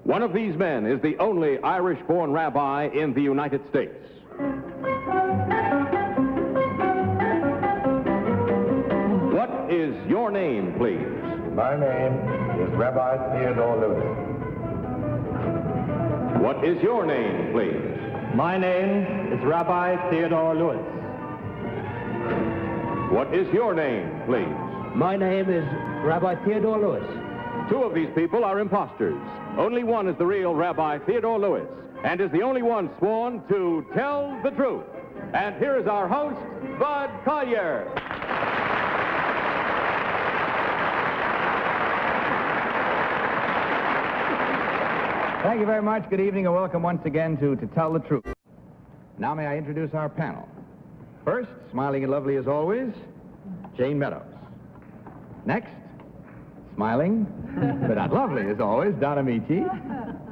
One of these men is the only Irish-born rabbi in the United States. What is your name, please? My name is Rabbi Theodore Lewis. What is your name, please? My name is Rabbi Theodore Lewis. What is your name, please? My name is Rabbi Theodore Lewis. Two of these people are imposters. Only one is the real Rabbi Theodore Lewis, and is the only one sworn to tell the truth. And here is our host, Bud Collier. Thank you very much. Good evening, and welcome once again to Tell the Truth. Now may I introduce our panel. First, smiling and lovely as always, Jayne Meadows. Next, smiling, but not lovely as always, Ameche.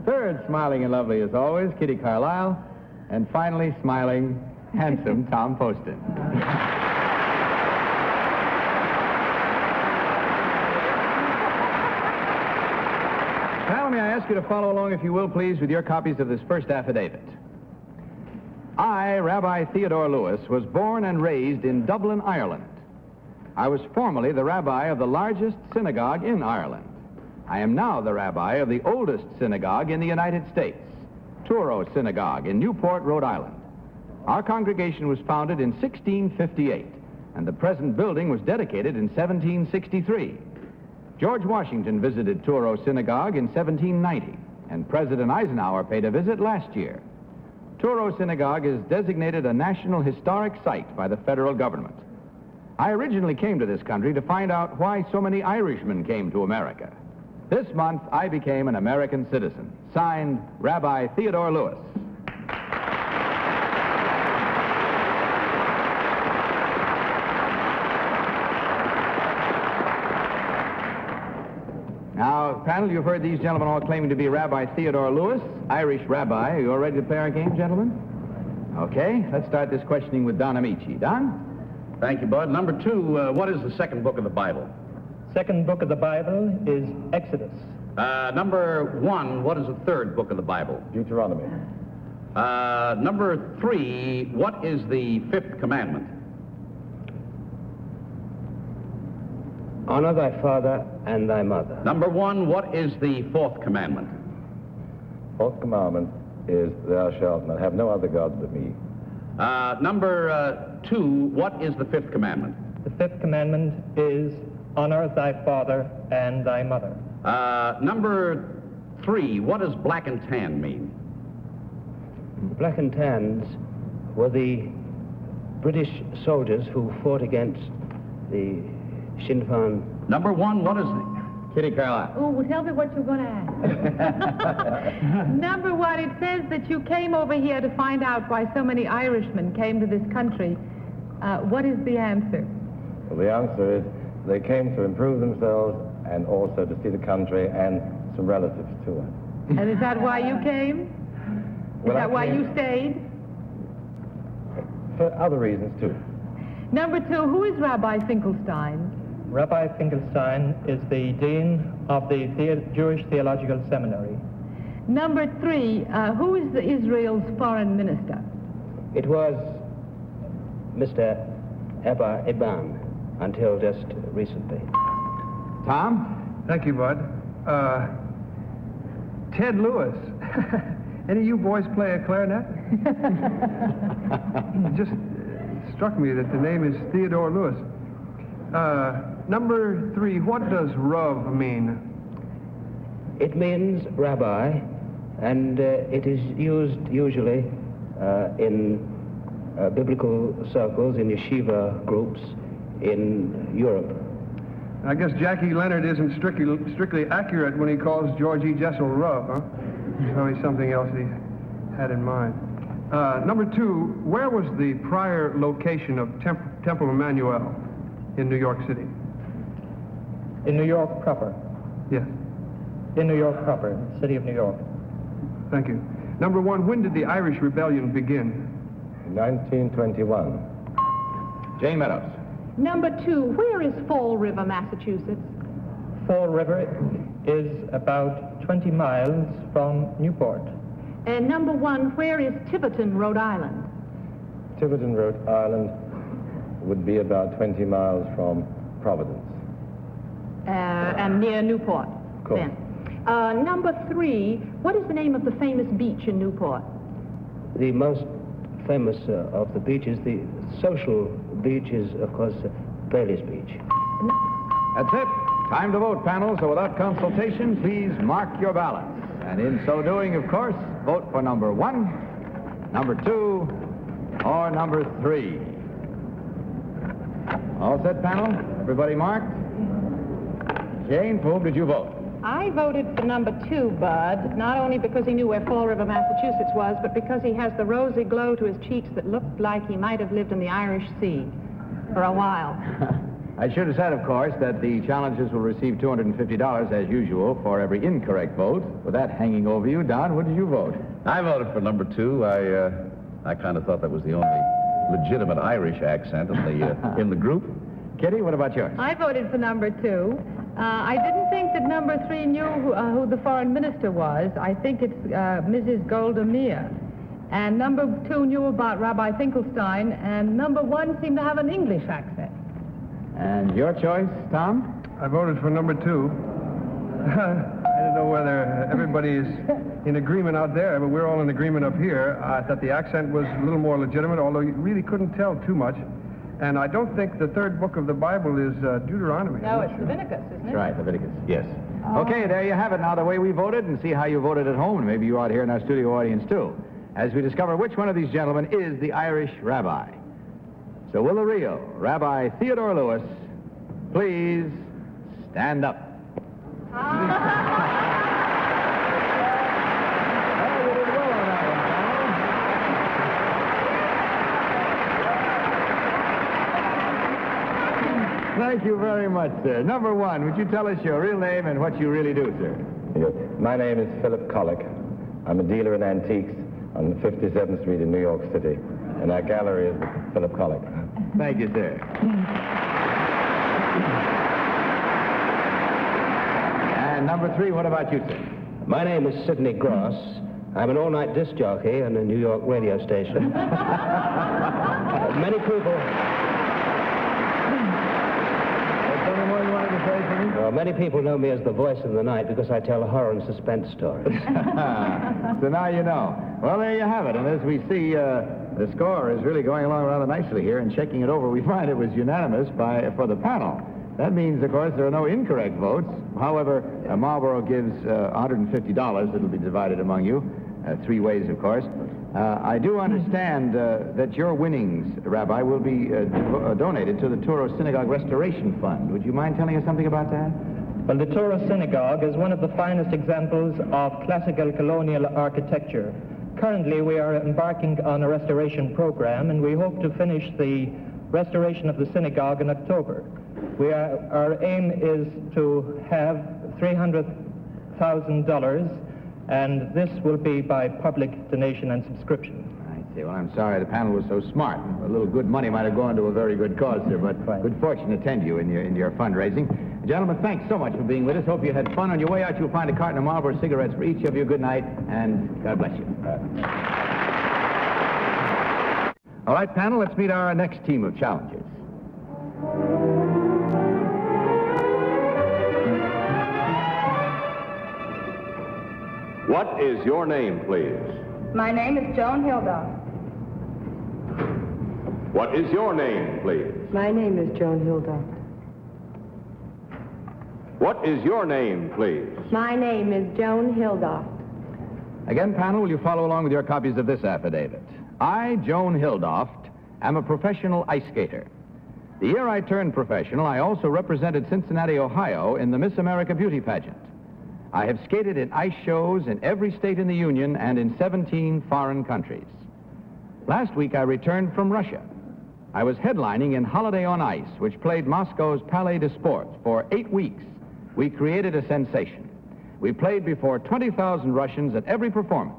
Third, smiling and lovely as always, Kitty Carlisle. And finally, smiling, handsome Tom Poston. Panel, may I ask you to follow along, if you will, please, with your copies of this first affidavit. I, Rabbi Theodore Lewis, was born and raised in Dublin, Ireland. I was formerly the rabbi of the largest synagogue in Ireland. I am now the rabbi of the oldest synagogue in the United States, Touro Synagogue in Newport, Rhode Island. Our congregation was founded in 1658, and the present building was dedicated in 1763. George Washington visited Touro Synagogue in 1790, and President Eisenhower paid a visit last year. Touro Synagogue is designated a National Historic Site by the federal government. I originally came to this country to find out why so many Irishmen came to America. This month, I became an American citizen. Signed, Rabbi Theodore Lewis. Now, panel, you've heard these gentlemen all claiming to be Rabbi Theodore Lewis, Irish rabbi. Are you all ready to play our game, gentlemen? Okay, let's start this questioning with Don Ameche. Don? Thank you, Bud. Number two, what is the second book of the Bible? Second book of the Bible is Exodus. Number one, what is the third book of the Bible? Deuteronomy. Number three, what is the fifth commandment? Honor thy father and thy mother. Number one, what is the fourth commandment? Fourth commandment is, thou shalt not have no other gods but me. Number two, what is the fifth commandment? The fifth commandment is honor thy father and thy mother. Number three, what does black and tan mean? The black and tans were the British soldiers who fought against the Sinn Féin. Number one, what is the... Kitty Carlisle. Oh, well, tell me what you're going to ask. Number one, it says that you came over here to find out why so many Irishmen came to this country. What is the answer? Well, the answer is they came to improve themselves and also to see the country and some relatives to us. And is that why you came? Is that why you stayed? For other reasons, too. Number two, who is Rabbi Finkelstein? Rabbi Finkelstein is the dean of the Jewish Theological Seminary. Number three, who is Israel's foreign minister? It was Mr. Abba Eban until just recently. Tom? Thank you, Bud. Ted Lewis. Any of you boys play a clarinet? It just struck me that the name is Theodore Lewis. Number three, what does Rav mean? It means rabbi, and it is used usually in biblical circles, in yeshiva groups in Europe. I guess Jackie Leonard isn't strictly accurate when he calls George E. Jessel Rav, huh? Probably something else he had in mind. Number two, where was the prior location of Temple Emmanuel in New York City? In New York proper. Yes. In New York proper, city of New York. Thank you. Number one, when did the Irish Rebellion begin? 1921. Jayne Meadows. Number two, where is Fall River, Massachusetts? Fall River is about 20 miles from Newport. And number 1, where is Tiverton, Rhode Island? Tiverton, Rhode Island would be about 20 miles from Providence. And near Newport. Cool. Then. Number 3, what is the name of the famous beach in Newport? The most famous of the beaches, the social beach, is, of course, Bailey's Beach. That's it. Time to vote, panel. So without consultation, please mark your ballots. And in so doing, of course, vote for number 1, number 2, or number 3. All set, panel? Everybody marked? Jane, for whom did you vote? I voted for number 2, Bud, not only because he knew where Fall River, Massachusetts was, but because he has the rosy glow to his cheeks that looked like he might have lived in the Irish Sea for a while. I should have said, of course, that the challengers will receive $250 as usual for every incorrect vote. With that hanging over you, Don, what did you vote? I voted for number 2. I kind of thought that was the only legitimate Irish accent in the group. Kitty, what about yours? I voted for number 2. I didn't think that number 3 knew who the foreign minister was. I think it's Mrs. Golda Meir. And number 2 knew about Rabbi Finkelstein, and number 1 seemed to have an English accent. And your choice, Tom? I voted for number 2. I don't know whether everybody is in agreement out there, but we're all in agreement up here. I thought the accent was a little more legitimate, although you really couldn't tell too much. And I don't think the 3rd book of the Bible is Deuteronomy. No, it's Leviticus, isn't it? That's right, Leviticus. Yes. Okay, there you have it now, the way we voted, and see how you voted at home. And maybe you out here in our studio audience, too, as we discover which one of these gentlemen is the Irish rabbi. So will the real Rabbi Theodore Lewis please stand up? Thank you very much, sir. Number 1, would you tell us your real name and what you really do, sir? Yes. My name is Philip Collick. I'm a dealer in antiques on 57th Street in New York City. And our gallery is Philip Collick. Thank you, sir. And number 3, what about you, sir? My name is Sidney Gross. I'm an all-night disc jockey on a New York radio station. Many people... Many people know me as the voice of the night because I tell horror and suspense stories. So now you know. Well, there you have it. And as we see, the score is really going along rather nicely here. And checking it over, we find it was unanimous for the panel. That means, of course, there are no incorrect votes. However, Marlboro gives $150 that will be divided among you, 3 ways, of course. I do understand that your winnings, Rabbi, will be donated to the Touro Synagogue Restoration Fund. Would you mind telling us something about that? Well, the Touro Synagogue is one of the finest examples of classical colonial architecture. Currently, we are embarking on a restoration program, and we hope to finish the restoration of the synagogue in October. Our aim is to have $300,000, and this will be by public donation and subscription. I see. Well, I'm sorry the panel was so smart. A little good money might have gone to a very good cause, sir, but good fortune attend you in your fundraising. Gentlemen, thanks so much for being with us. Hope you had fun. On your way out, you'll find a carton of Marlboro cigarettes for each of you. Good night, and God bless you. All right, panel, let's meet our next team of challengers. What is your name, please? My name is Joan Hildoff. What is your name, please? My name is Joan Hildoff. What is your name, please? My name is Joan Hildoff. Again, panel, will you follow along with your copies of this affidavit? I, Joan Hildoff, am a professional ice skater. The year I turned professional, I also represented Cincinnati, Ohio in the Miss America Beauty Pageant. I have skated in ice shows in every state in the Union and in 17 foreign countries. Last week, I returned from Russia. I was headlining in Holiday on Ice, which played Moscow's Palais de Sports. For 8 weeks, we created a sensation. We played before 20,000 Russians at every performance.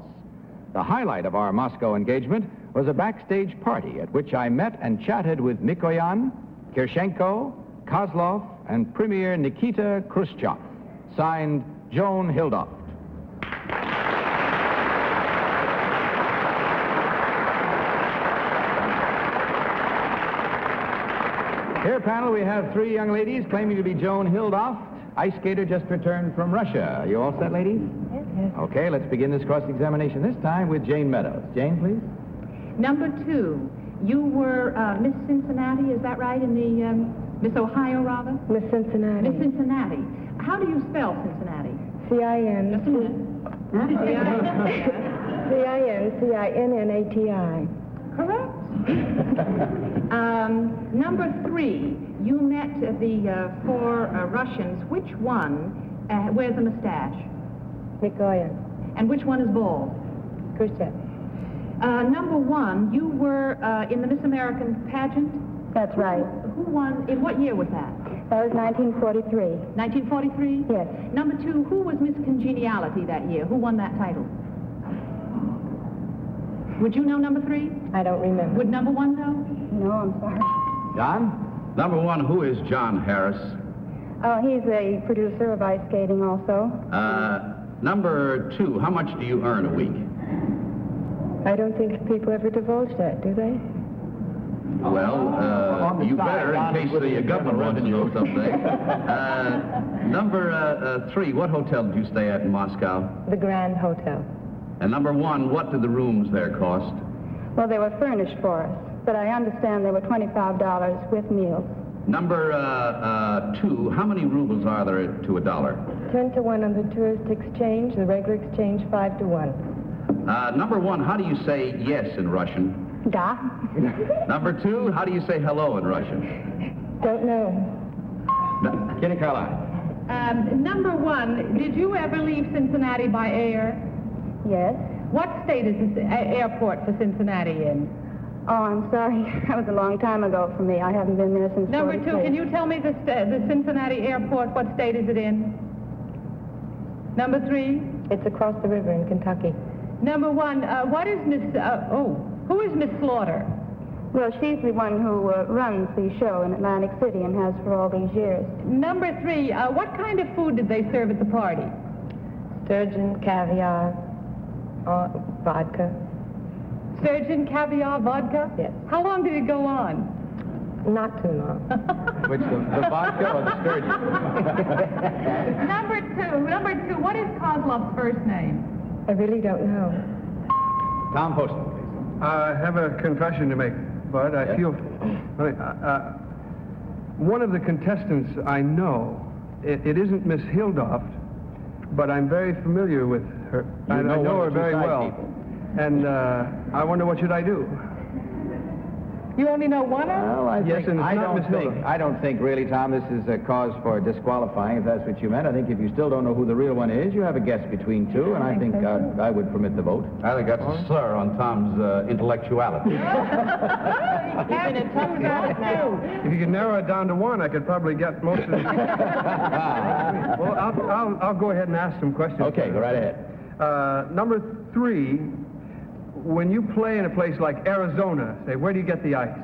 The highlight of our Moscow engagement was a backstage party at which I met and chatted with Mikoyan, Kirshenko, Kozlov, and Premier Nikita Khrushchev. Signed, Joan Hildoff. Here, panel, we have three young ladies claiming to be Joan Hildoff, ice skater just returned from Russia. Are you all set, ladies? Yes. Okay, let's begin this cross-examination, this time with Jayne Meadows. Jane, please. Number 2, you were Miss Cincinnati, is that right? In the Miss Ohio, rather? Miss Cincinnati. Miss Cincinnati. How do you spell Cincinnati? C-I-N. Just a minute. C-I-N-C-I-N-N-A-T-I. Correct. Number 3, you met the 4 Russians. Which one wears a mustache? Mikoyan. And which one is bald? Khrushchev. Number 1, you were in the Miss American pageant? That's right. Who won? In what year was that? That was 1943. 1943? Yes. Number 2, who was Miss Congeniality that year? Who won that title? Would you know number 3? I don't remember. Would number 1 know? No, I'm sorry. John? Number 1, who is John Harris? Oh, he's a producer of ice skating also. Number 2, how much do you earn a week? I don't think people ever divulge that, do they? Well, you better, in case the government wants to know something. Number 3, what hotel did you stay at in Moscow? The Grand Hotel. And number 1, what did the rooms there cost? Well, they were furnished for us, but I understand they were $25 with meals. Number 2, how many rubles are there to a dollar? 10 to 1 on the tourist exchange, the regular exchange 5 to 1. Number 1, how do you say yes in Russian? Da? Number 2, how do you say hello in Russian? Don't know. Kitty Carlisle. Number 1, did you ever leave Cincinnati by air? Yes. What state is this airport for Cincinnati in? Oh, I'm sorry. That was a long time ago for me. I haven't been there since Number 2, 43. can you tell me the Cincinnati airport, what state is it in? Number 3? It's across the river in Kentucky. Number 1, what is Miss, who is Miss Slaughter? Well, she's the one who runs the show in Atlantic City and has for all these years. Number 3, what kind of food did they serve at the party? Sturgeon, caviar, vodka. Sturgeon, caviar, vodka? Yes. How long did it go on? Not too long. Which, the vodka or the sturgeon? Number 2, what is Kozlov's first name? I really don't know. Tom Poston, please. I have a confession to make, Bud. I feel... one of the contestants I know, it isn't Miss Hildoff, but I'm very familiar with her. I know her very well. People. And I wonder, what should I do? You only know one of them? Well, Yes, and it's not Miss Hildoff. I don't think really, Tom, this is a cause for disqualifying, if that's what you meant. I think if you still don't know who the real one is, you have a guess between two, and I think I would permit the vote. I think that's a slur on Tom's intellectuality. If you could narrow it down to one, I could probably get most of it. Well, I'll go ahead and ask some questions. Okay, go right ahead. Number 3, when you play in a place like Arizona, say, where do you get the ice?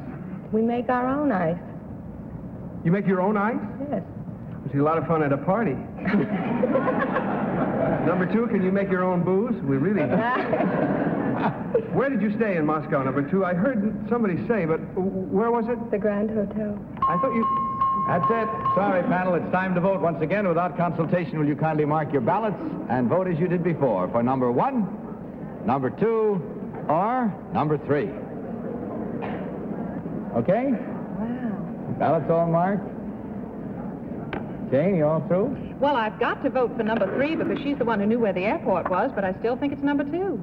We make our own ice. You make your own ice? Yes. It's a lot of fun at a party. Number 2, can you make your own booze? We really... Where did you stay in Moscow, number 2? I heard somebody say, but where was it? The Grand Hotel. I thought you... That's it. Sorry, panel, it's time to vote once again. Without consultation, will you kindly mark your ballots and vote as you did before for number 1, number 2, or number 3. Okay? Wow. Ballots all marked? Jane, you all through? Well, I've got to vote for number 3 because she's the one who knew where the airport was, but I still think it's number 2.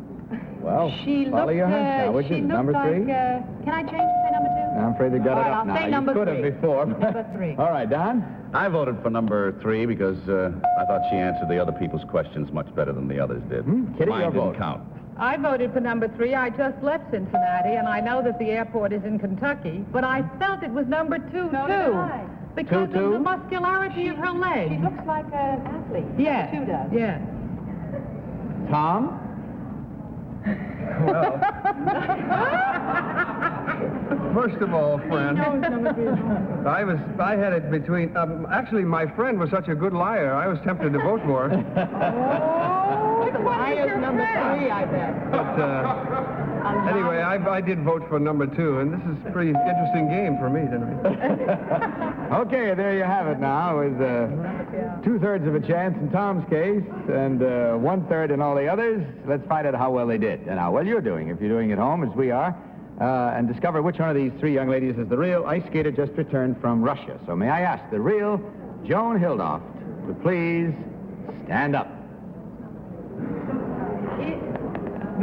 Well, She follow looked, your hunch now, would she you? looked Number 3? like, can I change to say number 2? I'm afraid they got All it right, up I'll now. say number You could have 3. before. Number 3. All right, Don? I voted for number 3 because I thought she answered the other people's questions much better than the others did. Kitty, Mine your didn't vote. count. I voted for number 3. I just left Cincinnati, and I know that the airport is in Kentucky, but I felt it was number 2, too. Because of the muscularity of her legs. She looks like an athlete. Yeah. She does. Yeah. Tom? first of all, friend, I had it between. Actually, my friend was such a good liar. I was tempted to vote for her. Liar's number 3, I bet. But anyway, I did vote for number 2, and this is a pretty interesting game for me tonight. Okay, there you have it now, with 2/3 of a chance in Tom's case and 1/3 in all the others. Let's find out how well they did and how well you're doing, if you're doing at home as we are, and discover which one of these 3 young ladies is the real ice skater just returned from Russia. So may I ask the real Joan Hildoff to please stand up. I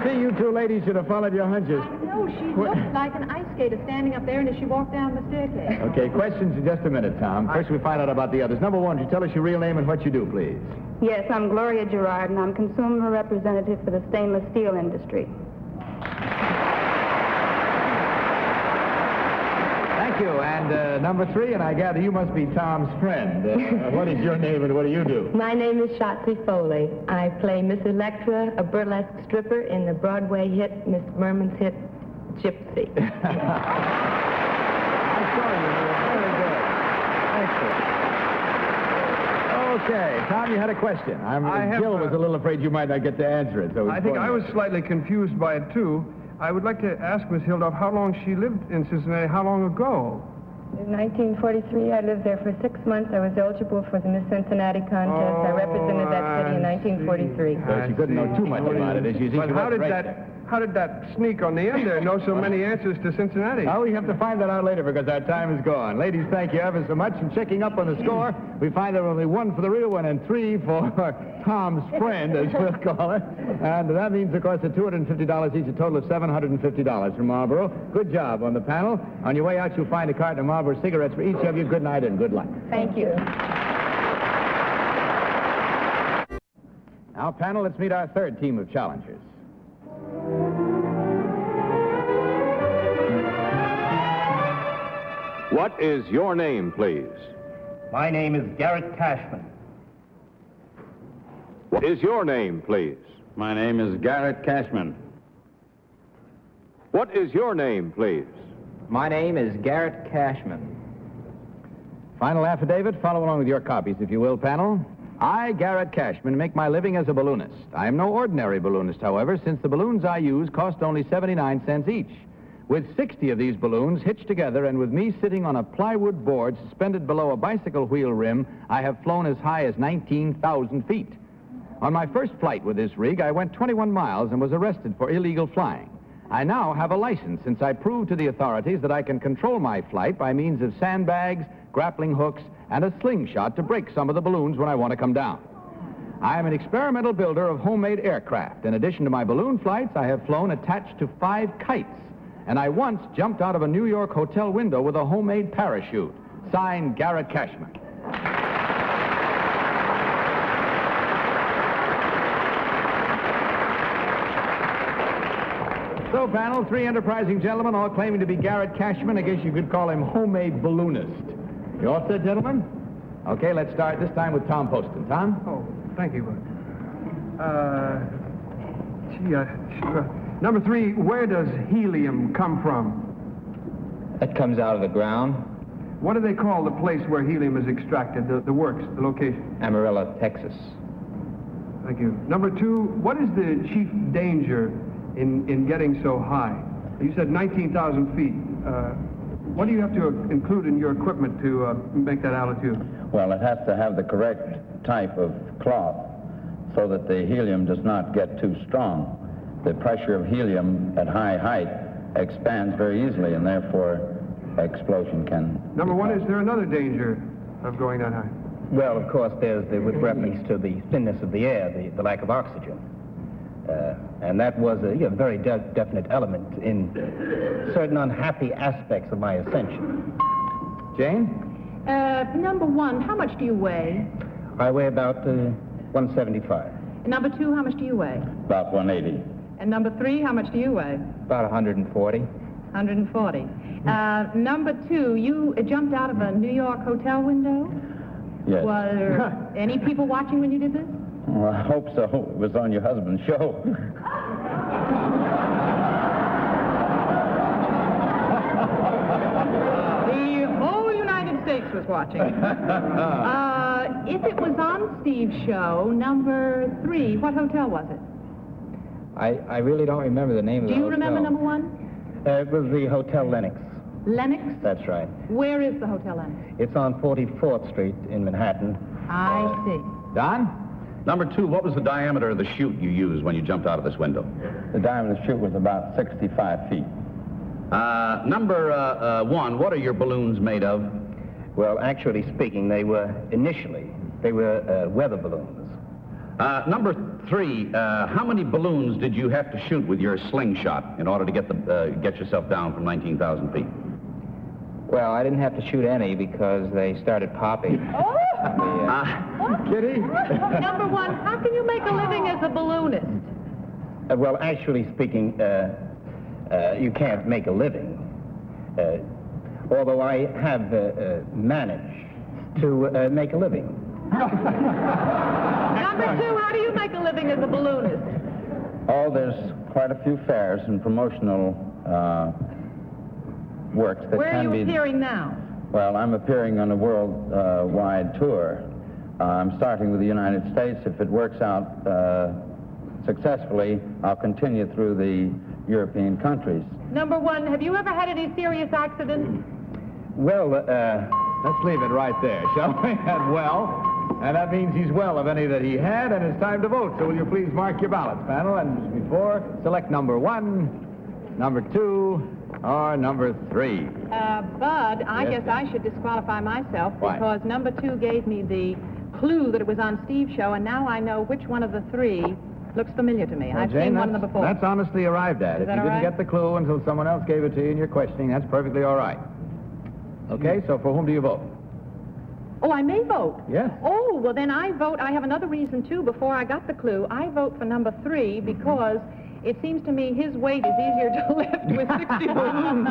see you 2 ladies should have followed your hunches. No, she looked like an ice skater standing up there and as she walked down the staircase. Okay, questions in just a minute, Tom. First we find out about the others. Number 1, would you tell us your real name and what you do, please? Yes, I'm Gloria Gerard, and I'm consumer representative for the stainless steel industry. Thank you. And number 3, and I gather you must be Tom's friend. What is your name and what do you do? My name is Shotzi Foley. I play Miss Electra, a burlesque stripper in the Broadway hit, Miss Merman's hit, Gypsy. I saw you. You were very good. Excellent. Okay, Tom, you had a question. Jill was a little afraid you might not get to answer it. So I think I was slightly confused by it, too. I would like to ask Miss Hildoff how long she lived in Cincinnati, how long ago? In 1943, I lived there for 6 months. I was eligible for the Miss Cincinnati contest. I represented that city in 1943. So she couldn't know too much about it, as you see. But how did that sneak on the end there know so many answers to Cincinnati? Well, we have to find that out later because our time is gone. Ladies, thank you ever so much. And checking up on the score, we find there were only 1 for the real one and 3 for Tom's friend, as we'll call it. And that means, of course, at $250 each, a total of $750 from Marlboro. Good job on the panel. On your way out, you'll find a carton of Marlboro cigarettes for each of you. Good night and good luck. Thank you. Now, panel, let's meet our 3rd team of challengers. What is your name, please? My name is Garrett Cashman. What is your name, please? My name is Garrett Cashman. What is your name, please? My name is Garrett Cashman. Final affidavit. Follow along with your copies, if you will, panel. I, Garrett Cashman, make my living as a balloonist. I am no ordinary balloonist, however, since the balloons I use cost only 79 cents each. With 60 of these balloons hitched together and with me sitting on a plywood board suspended below a bicycle wheel rim, I have flown as high as 19,000 feet. On my first flight with this rig, I went 21 miles and was arrested for illegal flying. I now have a license since I proved to the authorities that I can control my flight by means of sandbags, grappling hooks, and a slingshot to break some of the balloons when I want to come down. I am an experimental builder of homemade aircraft. In addition to my balloon flights, I have flown attached to 5 kites. And I once jumped out of a New York hotel window with a homemade parachute. Signed, Garrett Cashman. So, panel, 3 enterprising gentlemen, all claiming to be Garrett Cashman. I guess you could call him homemade balloonist. You all set, gentlemen? Okay, let's start this time with Tom Poston. Tom? Oh, thank you, Number 3, where does helium come from? It comes out of the ground. What do they call the place where helium is extracted, the works, the location? Amarillo, Texas. Thank you. Number 2, what is the chief danger in getting so high? You said 19,000 feet. What do you have to include in your equipment to make that altitude? Well, it has to have the correct type of cloth so that the helium does not get too strong. The pressure of helium at high height expands very easily, and therefore explosion can... Number 1, is there another danger of going that high? Well, of course, there's with reference to the thinness of the air, the lack of oxygen. And that was a very definite element in certain unhappy aspects of my ascension. Jane? Number 1, how much do you weigh? I weigh about 175. And number 2, how much do you weigh? About 180. And number 3, how much do you weigh? About 140. 140. Number 2, you jumped out of a New York hotel window? Yes. Were any people watching when you did this? Well, I hope so. It was on your husband's show. The whole United States was watching. If it was on Steve's show, number 3, what hotel was it? I really don't remember the name of the Do hotel. you remember number 1? It was the Hotel Lenox. Lennox? That's right. Where is the Hotel Lennox? It's on 44th Street in Manhattan. I see. Don? Number 2, what was the diameter of the chute you used when you jumped out of this window? The diameter of the chute was about 65 feet. Number 1, what are your balloons made of? Well, actually speaking, they were weather balloons. Number 3, how many balloons did you have to shoot with your slingshot in order to get yourself down from 19,000 feet? Well, I didn't have to shoot any because they started popping. Kitty? Number 1, how can you make a living as a balloonist? Well, actually speaking, you can't make a living. Although I have managed to make a living. Number 2, how do you make a living as a balloonist? Oh, there's quite a few fairs and promotional works that Where are can you be... appearing now? Well, I'm appearing on a worldwide tour. I'm starting with the United States. If it works out successfully, I'll continue through the European countries. Number 1, have you ever had any serious accidents? Well, let's leave it right there, shall we? And well, and that means he's well of any that he had, and it's time to vote. So will you please mark your ballots, panel? And before, select number 1, number 2, or number 3. Bud, I guess I should disqualify myself because number 2 gave me the clue that it was on Steve's show, and now I know which one of the 3 looks familiar to me. Well, I've Jane, seen one of them before. That's honestly arrived at. If you didn't get the clue until someone else gave it to you in your questioning, that's perfectly all right. Okay, so for whom do you vote? Oh, I may vote? Yes. Oh, well, then I vote. I have another reason, too, before I got the clue. I vote for number 3 because it seems to me his weight is easier to lift with 60 balloons.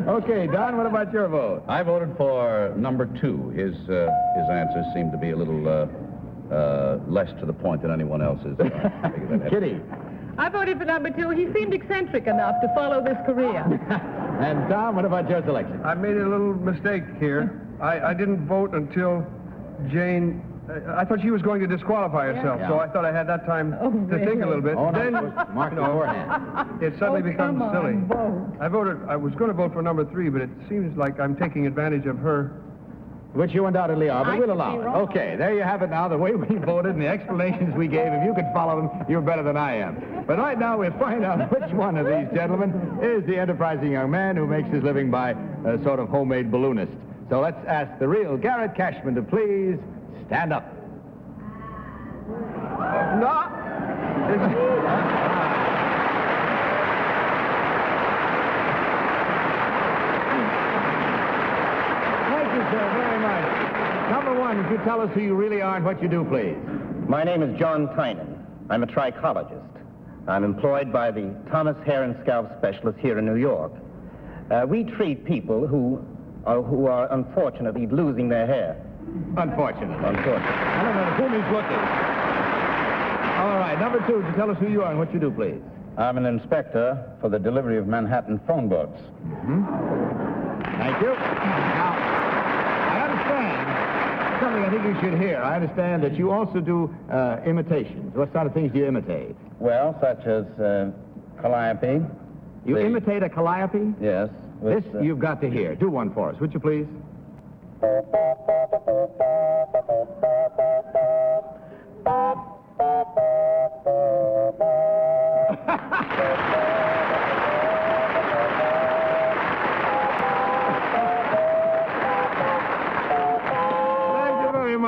Okay, Don, what about your vote? I voted for number 2. His answers seemed to be a little less to the point than anyone else's. Kitty. I voted for number 2. He seemed eccentric enough to follow this career. And Tom, what about your selection? I made a little mistake here. I didn't vote until Jane... I thought she was going to disqualify herself, so I thought I had that time to think a little bit. Oh, no, then, mark beforehand. It suddenly becomes silly. Vote. I was going to vote for number 3, but it seems like I'm taking advantage of her. Which you undoubtedly are, but we'll allow it. wrong. Okay, there you have it now, the way we voted and the explanations we gave. If you could follow them, you're better than I am. But right now, we'll find out which one of these gentlemen is the enterprising young man who makes his living by a sort of homemade balloonist. So let's ask the real Garrett Cashman to please stand up. No! Thank you, sir, very much. Number 1, would you tell us who you really are and what you do, please? My name is John Tynan. I'm a trichologist. I'm employed by the Thomas Hair and Scalp Specialist here in New York. We treat people who are unfortunately losing their hair. Unfortunately. Unfortunately. I don't know whom he's looking. All right, number 2, would you tell us who you are and what you do, please? I'm an inspector for the delivery of Manhattan phone books. Thank you. Now, I understand something I think you should hear. I understand that you also do imitations. What sort of things do you imitate? Well, such as calliope. You imitate a calliope? Yes. This you've got to hear. Do one for us, would you please?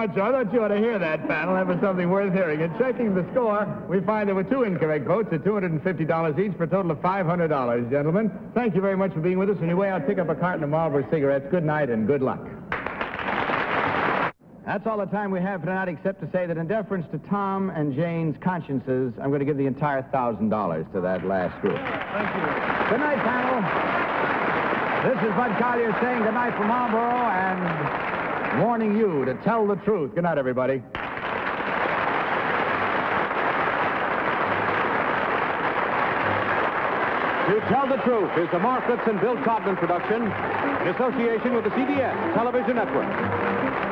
I thought you ought to hear that, panel. That was something worth hearing. In checking the score, we find there were 2 incorrect votes at $250 each for a total of $500, gentlemen. Thank you very much for being with us. Anyway, I'll pick up a carton of Marlboro cigarettes. Good night and good luck. That's all the time we have for tonight, except to say that in deference to Tom and Jane's consciences, I'm going to give the entire $1,000 to that last group. Thank you. Good night, panel. This is Bud Collier saying good night from Marlboro and warning you to tell the truth. Good night, everybody. To Tell the Truth is the Marflitz and Bill Codman production in association with the CBS Television Network.